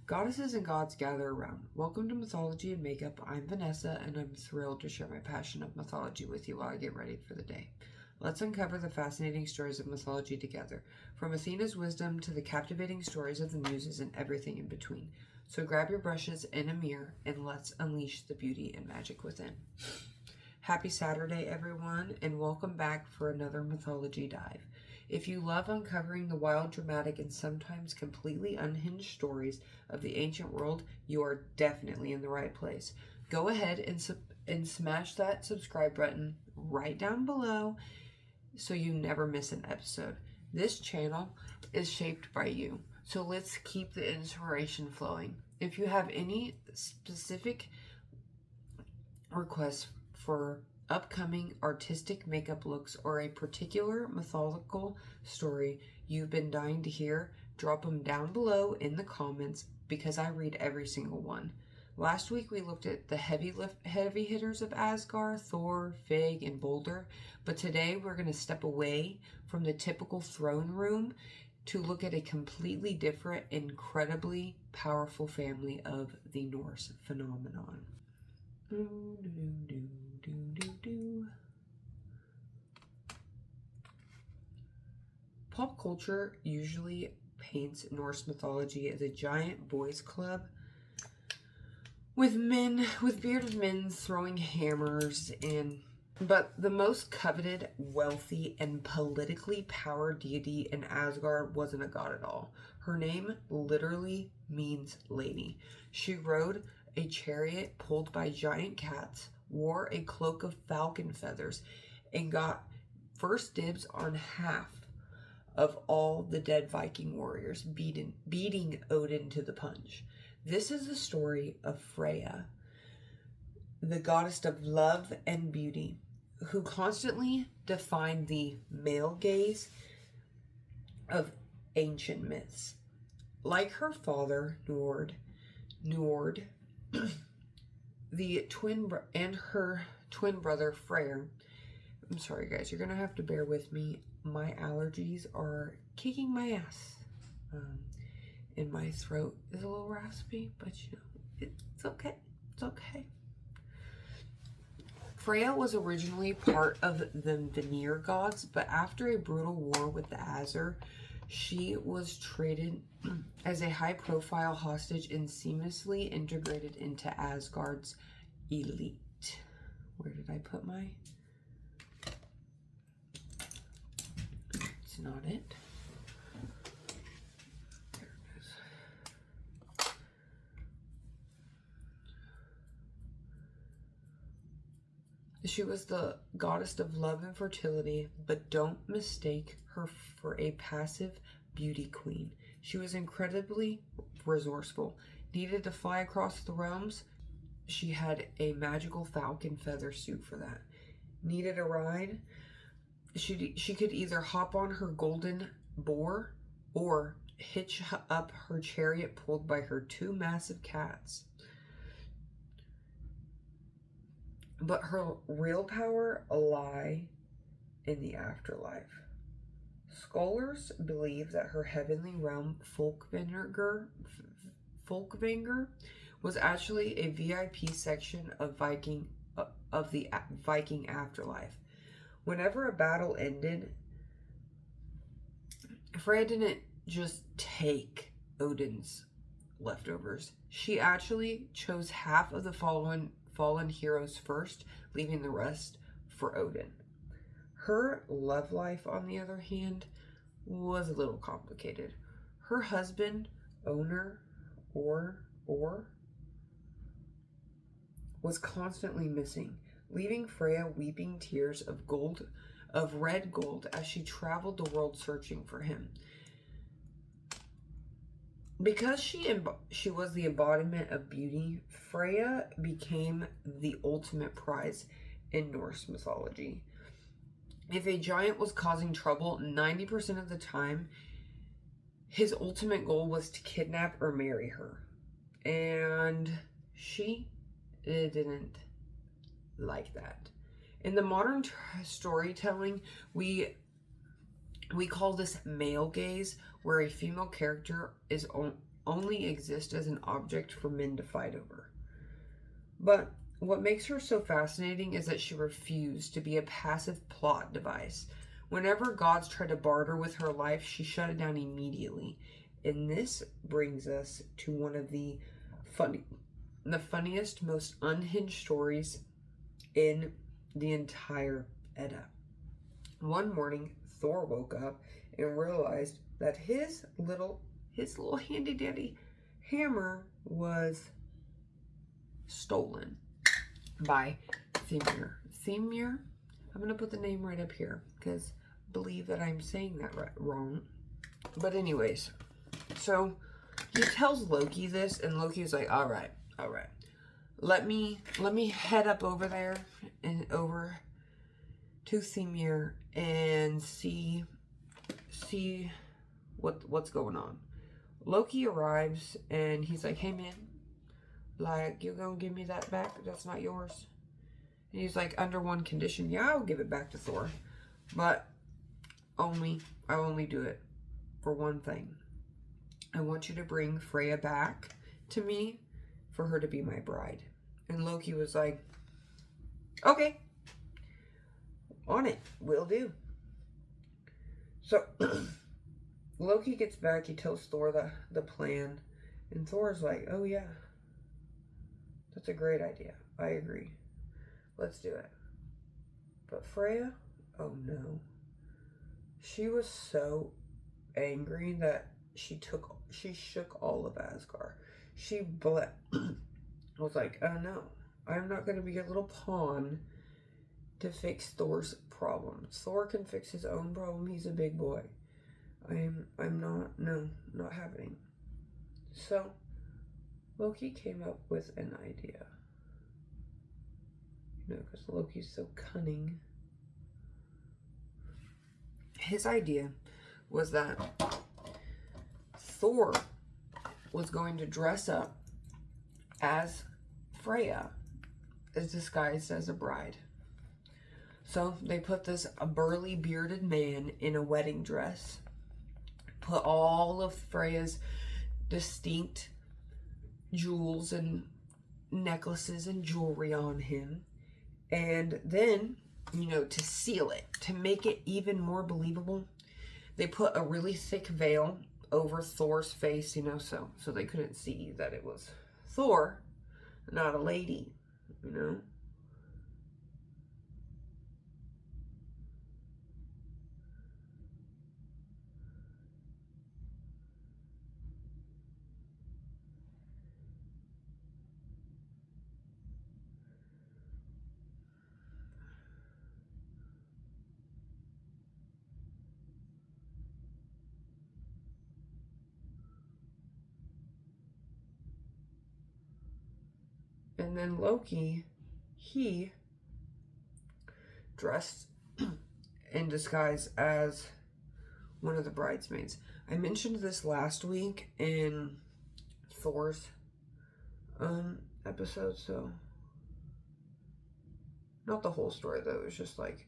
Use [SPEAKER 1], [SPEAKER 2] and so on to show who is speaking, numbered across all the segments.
[SPEAKER 1] Goddesses and gods gather around. Welcome to Mythology and Makeup. I'm Vanessa, and I'm thrilled to share my passion of mythology with you while I get ready for the day. Let's uncover the fascinating stories of mythology together, from Athena's wisdom to the captivating stories of the muses and everything in between. So grab your brushes and a mirror, and let's unleash the beauty and magic within. Happy Saturday, everyone, and welcome back for another mythology dive. If you love uncovering the wild, dramatic, and sometimes completely unhinged stories of the ancient world, you are definitely in the right place. Go ahead and smash that subscribe button right down below so you never miss an episode. This channel is shaped by you, so let's keep the inspiration flowing. If you have any specific requests for upcoming artistic makeup looks or a particular mythological story you've been dying to hear, drop them down below in the comments because I read every single one. Last week we looked at the heavy hitters of Asgard, Thor, Frigg, and Balder, but today we're going to step away from the typical throne room to look at a completely different, incredibly powerful family of the Norse phenomenon. Pop culture usually paints Norse mythology as a giant boys' club with bearded men throwing hammers but the most coveted, wealthy, and politically powered deity in Asgard wasn't a god at all. Her name literally means lady. She rode a chariot pulled by giant cats, wore a cloak of falcon feathers, and got first dibs on half of all the dead Viking warriors, beating Odin to the punch. This is the story of Freyja, the goddess of love and beauty, who constantly defined the male gaze of ancient myths. Like her father, Njord, and her twin brother Freyr. I'm sorry guys, you're gonna have to bear with me. My allergies are kicking my ass. And my throat is a little raspy, but you know, it's okay. It's okay. Freyja was originally part of the Vanir gods, but after a brutal war with the Aesir, she was traded as a high-profile hostage and seamlessly integrated into Asgard's elite. Where did I put my... It's not it. There it is. She was the goddess of love and fertility, but don't mistake her for a passive beauty queen. She was incredibly resourceful. Needed to fly across the realms? She had a magical falcon feather suit for that. Needed a ride? She could either hop on her golden boar or hitch up her chariot pulled by her two massive cats. But her real power lie in the afterlife. Scholars believe that her heavenly realm, Folkvanger, was actually a VIP section of the Viking afterlife. Whenever a battle ended, Freyja didn't just take Odin's leftovers. She actually chose half of the fallen heroes first, leaving the rest for Odin. Her love life, on the other hand, was a little complicated. Her husband, Or, was constantly missing, leaving Freyja weeping tears of red gold as she traveled the world searching for him. Because she was the embodiment of beauty, Freyja became the ultimate prize in Norse mythology. If a giant was causing trouble, 90% of the time, his ultimate goal was to kidnap or marry her. And she didn't like that. In the modern storytelling, we call this male gaze, where a female character is only exist as an object for men to fight over. But what makes her so fascinating is that she refused to be a passive plot device. Whenever gods tried to barter with her life, she shut it down immediately. And this brings us to one of the funniest, most unhinged stories in the entire Edda. One morning, Thor woke up and realized that his little handy dandy hammer was stolen by Themir. Themir? I'm going to put the name right up here because I believe that I'm saying that wrong. But anyways, so he tells Loki this, and Loki's like, all right. Let me head up over there and over to Themir and see what's going on. Loki arrives and he's like, hey man, like, you're gonna give me that back? That's not yours. And he's like, under one condition. Yeah, I'll give it back to Thor, but I'll only do it for one thing. I want you to bring Freyja back to me for her to be my bride. And Loki was like, okay, on it, will do. So Loki gets back, he tells Thor the plan, and Thor's like, oh yeah, that's a great idea. I agree. Let's do it. But Freyja, oh no. She was so angry that she shook all of Asgard. She was like, oh no, I'm not going to be a little pawn to fix Thor's problem. Thor can fix his own problem. He's a big boy. I'm not happening. So Loki came up with an idea. You know, because Loki's so cunning. His idea was that Thor was going to dress up as Freyja, is disguised as a bride. So they put this burly bearded man in a wedding dress, put all of Freyja's distinct jewels and necklaces and jewelry on him, and then, you know, to seal it, to make it even more believable, they put a really thick veil over Thor's face, you know, so they couldn't see that it was Thor, not a lady, you know. And then Loki, he dressed in disguise as one of the bridesmaids. I mentioned this last week in Thor's episode, so not the whole story though, it was just like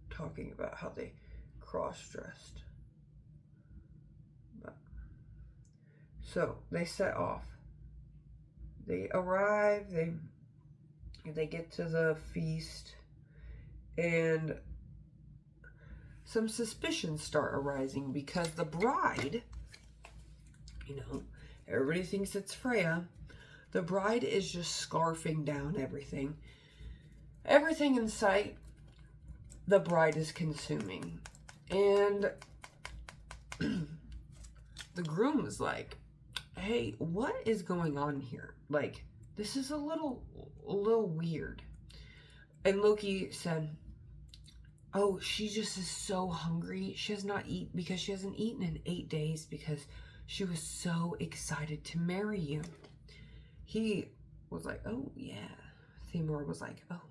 [SPEAKER 1] talking about how they cross-dressed. So they set off. They arrive, they get to the feast, and some suspicions start arising because the bride, you know, everybody thinks it's Freyja. The bride is just scarfing down everything. Everything in sight, the bride is consuming. And the groom is like, hey, what is going on here? Like, this is a little weird. And Loki said, oh, she just is so hungry. She has not eaten because she hasn't eaten in 8 days because she was so excited to marry you. He was like, oh yeah. Themir was like, oh.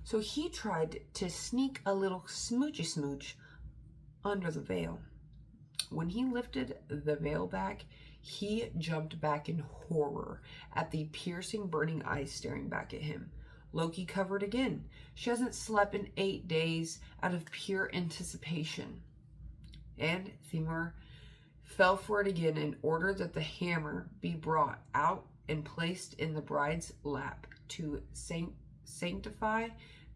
[SPEAKER 1] So he tried to sneak a little smoochy smooch under the veil. When he lifted the veil back, he jumped back in horror at the piercing, burning eyes staring back at him. Loki covered again. She hasn't slept in 8 days out of pure anticipation. And Themir fell for it again and ordered that the hammer be brought out and placed in the bride's lap to sanctify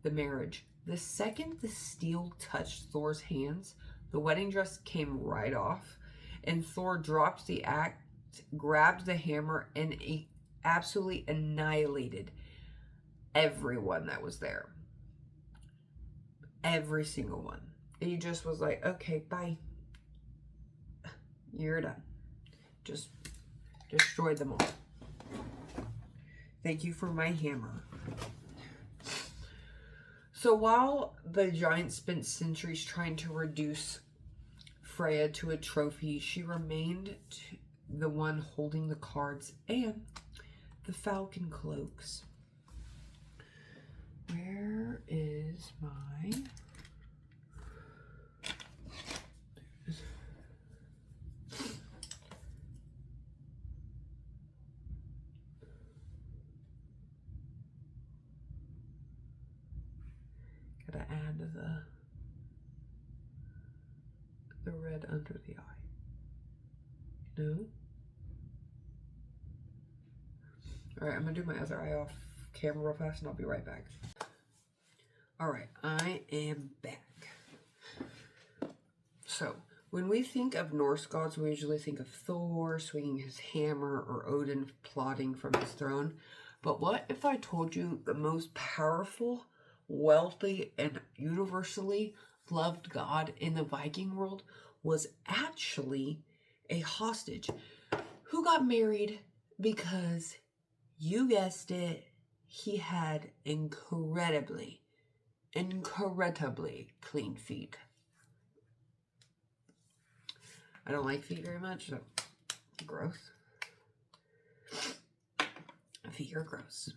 [SPEAKER 1] the marriage. The second the steel touched Thor's hands, the wedding dress came right off, and Thor dropped the axe, grabbed the hammer, and absolutely annihilated everyone that was there. Every single one. He just was like, okay, bye. You're done. Just destroyed them all. Thank you for my hammer. So while the giant spent centuries trying to reduce Freyja to a trophy, she remained the one holding the cards and the falcon cloaks. Where is my... Gotta add the red under the eye. No? Alright, I'm gonna do my other eye off camera real fast and I'll be right back. Alright, I am back. So, when we think of Norse gods, we usually think of Thor swinging his hammer or Odin plotting from his throne. But what if I told you the most powerful, wealthy, and universally loved god in the Viking world was actually a hostage who got married because, you guessed it, he had incredibly clean feet. I don't like feet very much, so gross. Feet are gross.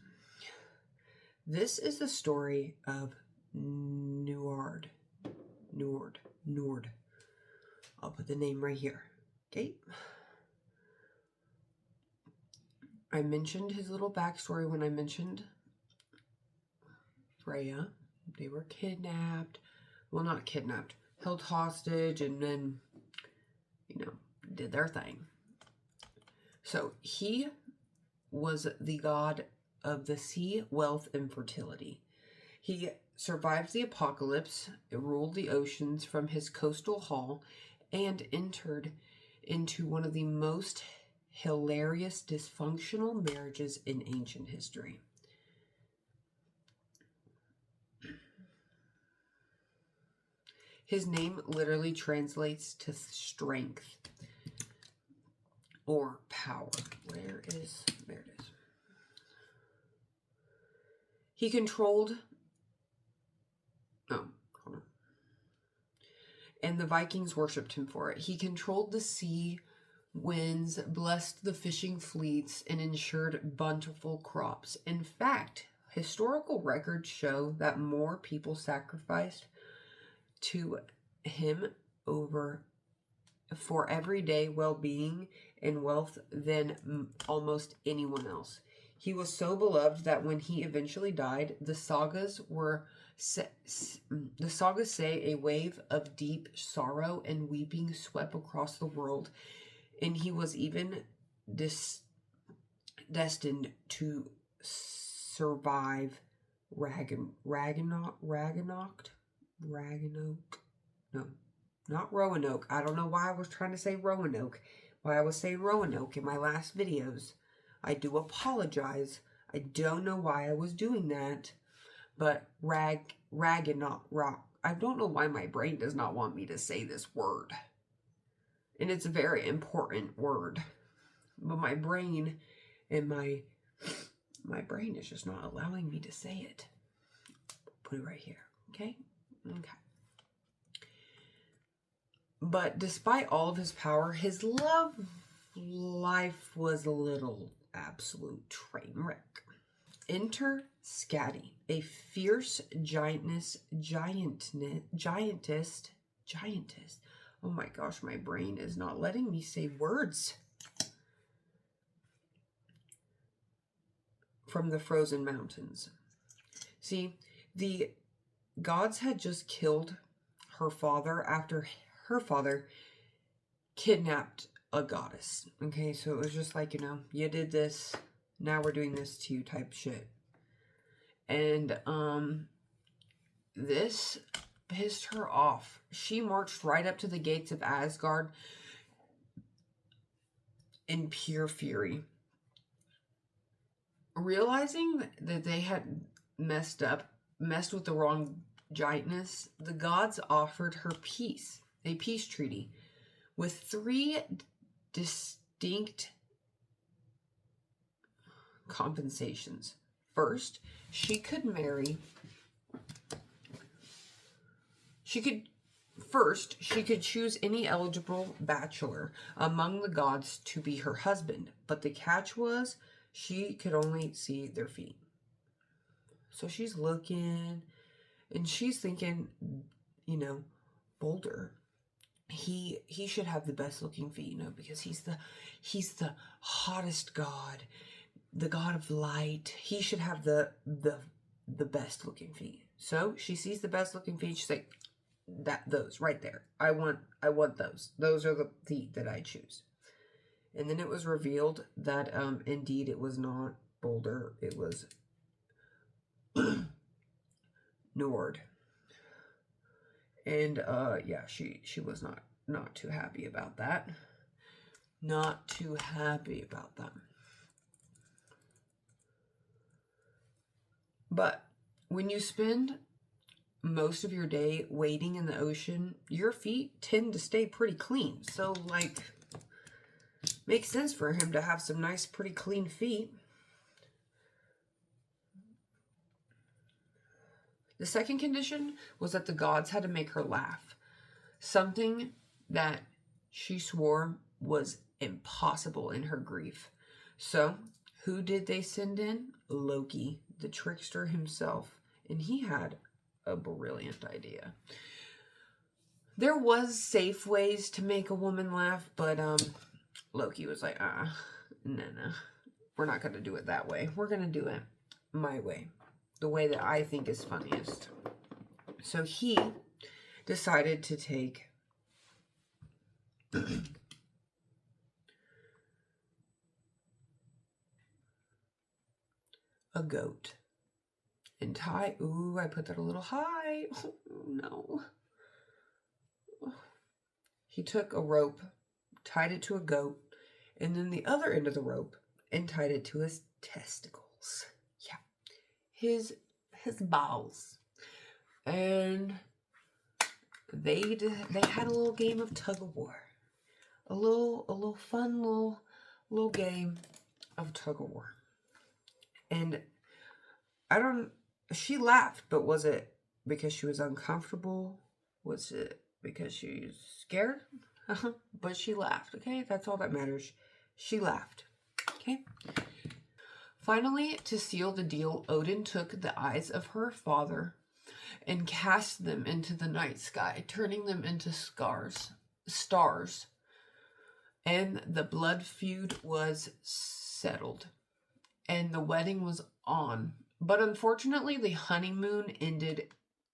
[SPEAKER 1] This is the story of Njord. I'll put the name right here. Okay. I mentioned his little backstory when I mentioned Freyja. They were kidnapped. Well, not kidnapped. Held hostage and then, did their thing. So he was the god of the sea, wealth, and fertility. He survived the apocalypse, ruled the oceans from his coastal hall, and entered into one of the most hilarious dysfunctional marriages in ancient history. His name literally translates to strength or power. There it is. He controlled... hold on. And the Vikings worshipped him for it. He controlled the sea, winds, blessed the fishing fleets, and ensured bountiful crops. In fact, historical records show that more people sacrificed to him for everyday well-being and wealth than almost anyone else. He was so beloved that when he eventually died, the sagas say a wave of deep sorrow and weeping swept across the world, and he was even destined to survive Ragnarok. No, not Roanoke. I don't know why I was trying to say Roanoke. Why I was saying Roanoke in my last videos. I do apologize. I don't know why I was doing that. But Ragnarok. I don't know why my brain does not want me to say this word. And it's a very important word. But my brain and my brain is just not allowing me to say it. Put it right here. Okay? Okay. But despite all of his power, his love life was a little absolute train wreck. Enter Skadi, a fierce giantess. Oh my gosh, my brain is not letting me say words. From the frozen mountains. See, the gods had just killed her father after her father kidnapped a goddess. Okay, so it was just like, you know, you did this, now we're doing this to you type shit. And this pissed her off. She marched right up to the gates of Asgard in pure fury. Realizing that they had messed with the wrong giantess, the gods offered her peace, a peace treaty, with 3 distinct compensations. First, she could choose any eligible bachelor among the gods to be her husband, but the catch was she could only see their feet. So she's looking, and she's thinking, you know, Boulder, he should have the best looking feet, you know, because he's the hottest god, the god of light. He should have the best looking feet. So she sees the best looking feet. She's like, those right there. I want those. Those are the feet that I choose. And then it was revealed that indeed it was not Boulder. It was Njord. And yeah, she was not too happy about that. Not too happy about that. But when you spend most of your day wading in the ocean, your feet tend to stay pretty clean. So, like, makes sense for him to have some nice, pretty clean feet. The second condition was that the gods had to make her laugh. Something that she swore was impossible in her grief. So, who did they send in? Loki, the trickster himself. And he had a brilliant idea. There was safe ways to make a woman laugh, but Loki was like, no. We're not going to do it that way. We're going to do it my way. The way that I think is funniest. So he decided to take a goat and tie. Ooh, I put that a little high. Oh, no. He took a rope, tied it to a goat, and then the other end of the rope and tied it to his testicles. Yeah. His balls. And they had a little game of tug of war. A little fun little game of tug of war. And she laughed, but was it because she was uncomfortable? Was it because she's scared? But she laughed, okay? That's all that matters. She laughed, okay? Finally, to seal the deal, Odin took the eyes of her father and cast them into the night sky, turning them into stars. And the blood feud was settled. And the wedding was on. But unfortunately, the honeymoon ended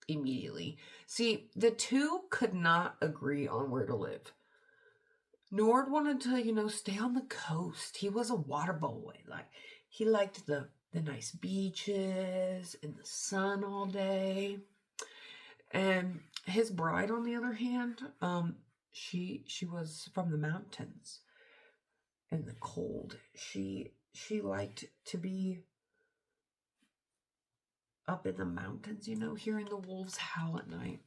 [SPEAKER 1] immediately. See, the two could not agree on where to live. Njord wanted to, stay on the coast. He was a water boy. Like, he liked the nice beaches and the sun all day. And his bride, on the other hand, she was from the mountains and the cold. She liked to be up in the mountains, hearing the wolves howl at night.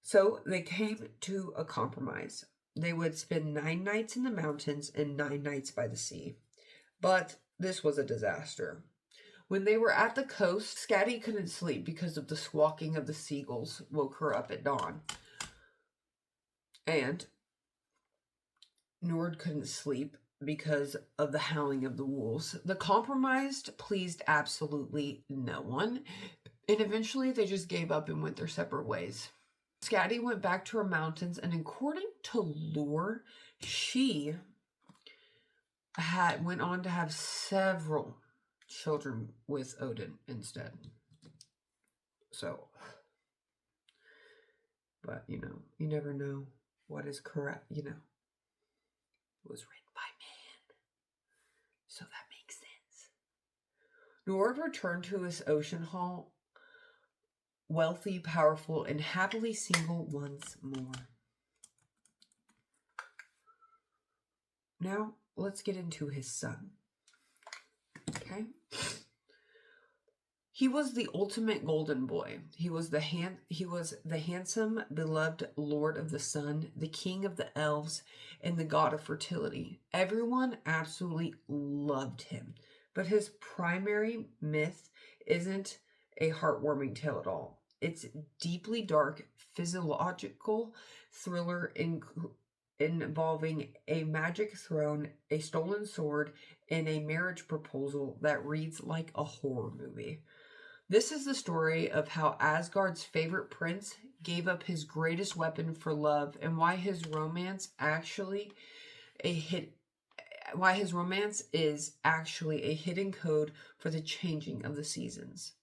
[SPEAKER 1] So they came to a compromise. They would spend 9 nights in the mountains and 9 nights by the sea. But this was a disaster. When they were at the coast, Skadi couldn't sleep because of the squawking of the seagulls woke her up at dawn. And Njord couldn't sleep because of the howling of the wolves. The compromise pleased absolutely no one. And eventually they just gave up and went their separate ways. Skadi went back to her mountains, and according to lore, she went on to have several children with Odin instead. So, but you never know. what is correct, you know, it was written by man. So that makes sense. Njord returned to his ocean hall, wealthy, powerful, and happily single once more. Now, let's get into his son. Okay? He was the ultimate golden boy. He was the handsome, beloved Lord of the Sun, the king of the elves, and the god of fertility. Everyone absolutely loved him. But his primary myth isn't a heartwarming tale at all. It's deeply dark, physiological thriller involving a magic throne, a stolen sword, and a marriage proposal that reads like a horror movie. This is the story of how Asgard's favorite prince gave up his greatest weapon for love, and why his romance is actually a hidden code for the changing of the seasons.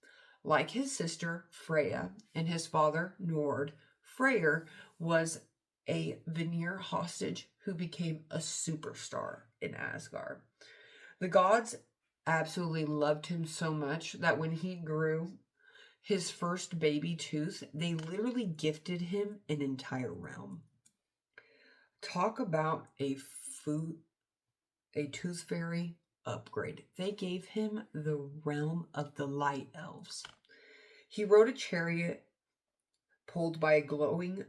[SPEAKER 1] Like his sister Freyja and his father Njord, Freyr was a Vanir hostage who became a superstar in Asgard. The gods absolutely loved him so much that when he grew his first baby tooth, they literally gifted him an entire realm. Talk about a tooth fairy upgrade. They gave him the realm of the light elves. He rode a chariot pulled by a glowing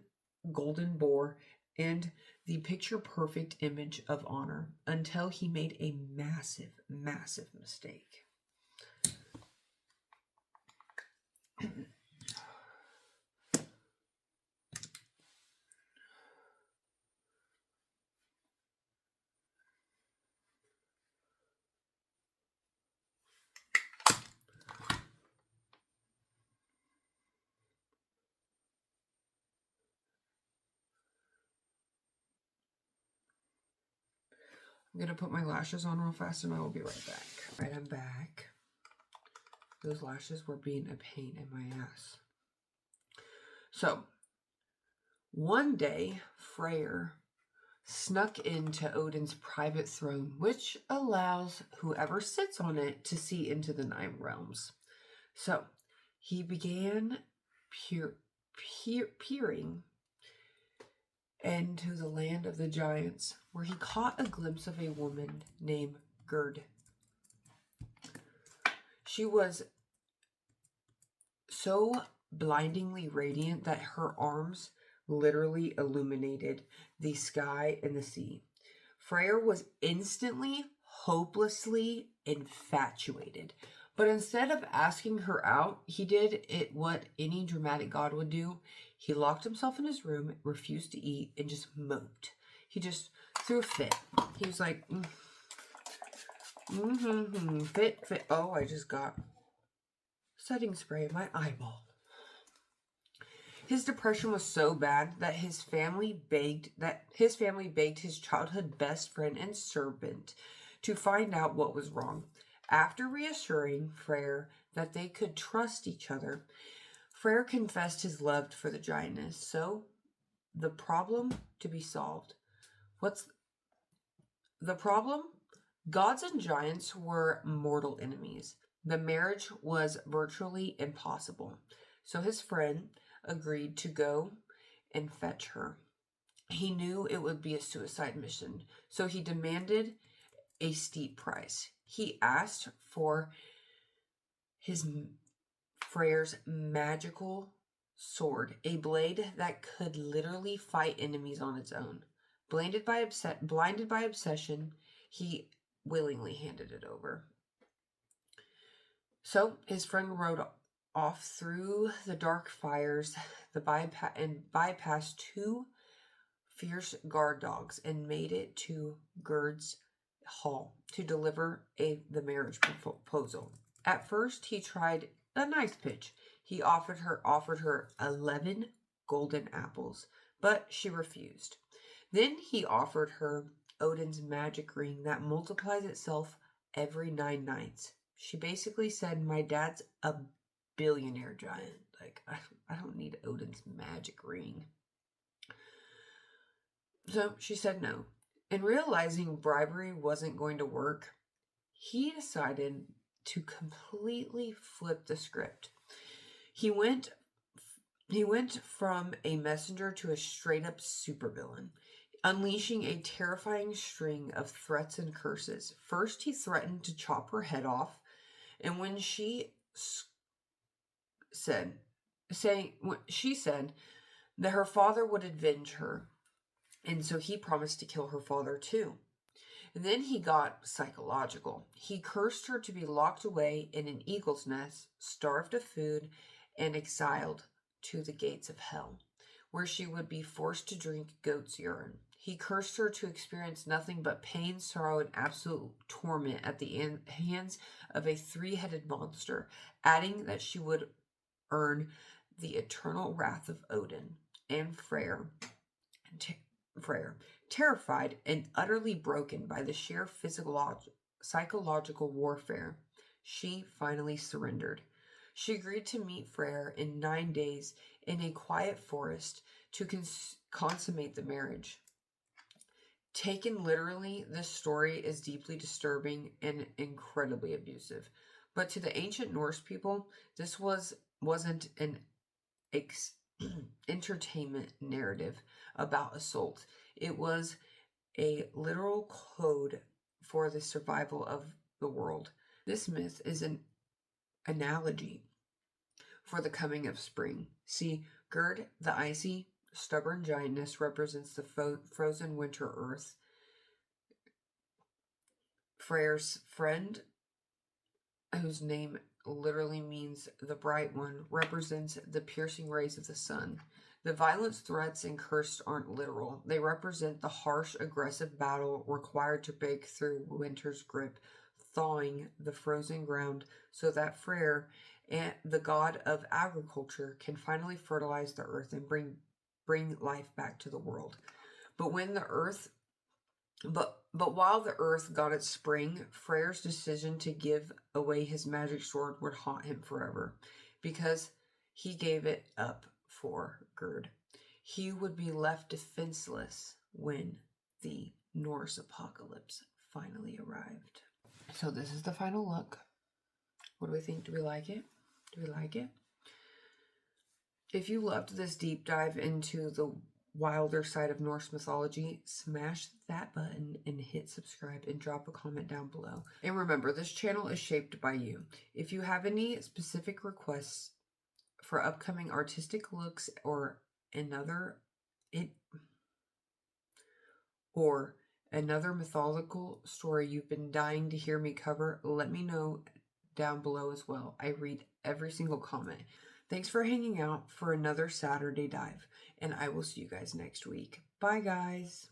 [SPEAKER 1] golden boar and the picture-perfect image of honor until he made a massive, massive mistake. I'm going to put my lashes on real fast and I will be right back. All right, I'm back. Those lashes were being a pain in my ass. So, one day, Freyr snuck into Odin's private throne, which allows whoever sits on it to see into the 9 realms. So, he began peering into the land of the giants, where he caught a glimpse of a woman named Gerd. She was so blindingly radiant that her arms literally illuminated the sky and the sea. Freyr was instantly, hopelessly infatuated. But instead of asking her out, he did what any dramatic god would do. He locked himself in his room, refused to eat, and just moped. He just threw a fit. He was like, fit. Oh, I just got setting spray in my eyeball. His depression was so bad that his family begged his childhood best friend and servant to find out what was wrong. After reassuring Freyr that they could trust each other, Freyr confessed his love for the giantess. So, the problem to be solved. What's the problem? Gods and giants were mortal enemies. The marriage was virtually impossible. So his friend agreed to go and fetch her. He knew it would be a suicide mission, so he demanded a steep price. He asked for his Freyr's magical sword, a blade that could literally fight enemies on its own. Blinded by obsession, he willingly handed it over. So his friend rode off through the dark fires, bypassed 2 fierce guard dogs, and made it to Gerd's hall to deliver the marriage proposal. At first, he tried a nice pitch. He offered her 11 golden apples, but she refused. Then he offered her Odin's magic ring that multiplies itself every 9 nights. She basically said, "My dad's a billionaire giant. Like, I don't need Odin's magic ring." So she said no. And realizing bribery wasn't going to work, he decided to completely flip the script. He went from a messenger to a straight up supervillain, unleashing a terrifying string of threats and curses. First, he threatened to chop her head off, and when she said that her father would avenge her, and so he promised to kill her father too. And then he got psychological. He cursed her to be locked away in an eagle's nest, starved of food, and exiled to the gates of hell, where she would be forced to drink goat's urine. He cursed her to experience nothing but pain, sorrow, and absolute torment at the hands of a three-headed monster, adding that she would earn the eternal wrath of Odin and Freyr. Terrified and utterly broken by the sheer psychological warfare, she finally surrendered. She agreed to meet Freyr in 9 days in a quiet forest to consummate the marriage. Taken literally, this story is deeply disturbing and incredibly abusive. But to the ancient Norse people, this wasn't an entertainment narrative about assault. It was a literal code for the survival of the world. This myth is an analogy for the coming of spring. See, Gerd, the icy, stubborn giantess, represents the frozen winter earth. Freyr's friend, whose name literally means the bright one, represents the piercing rays of the sun. The violent threats and curses aren't literal. They represent the harsh, aggressive battle required to break through winter's grip, thawing the frozen ground so that Freyr, and the god of agriculture, can finally fertilize the earth and bring life back to the world. But while the earth got its spring, Freyr's decision to give away his magic sword would haunt him forever, because he gave it up for Gerd. He would be left defenseless when the Norse apocalypse finally arrived. So this is the final look. What do we think? Do we like it? Do we like it? If you loved this deep dive into the wilder side of Norse mythology, smash that button and hit subscribe and drop a comment down below. And remember, this channel is shaped by you. If you have any specific requests for upcoming artistic looks or another mythological story you've been dying to hear me cover, let me know down below as well. I read every single comment. Thanks for hanging out for another Saturday dive, and I will see you guys next week. Bye, guys.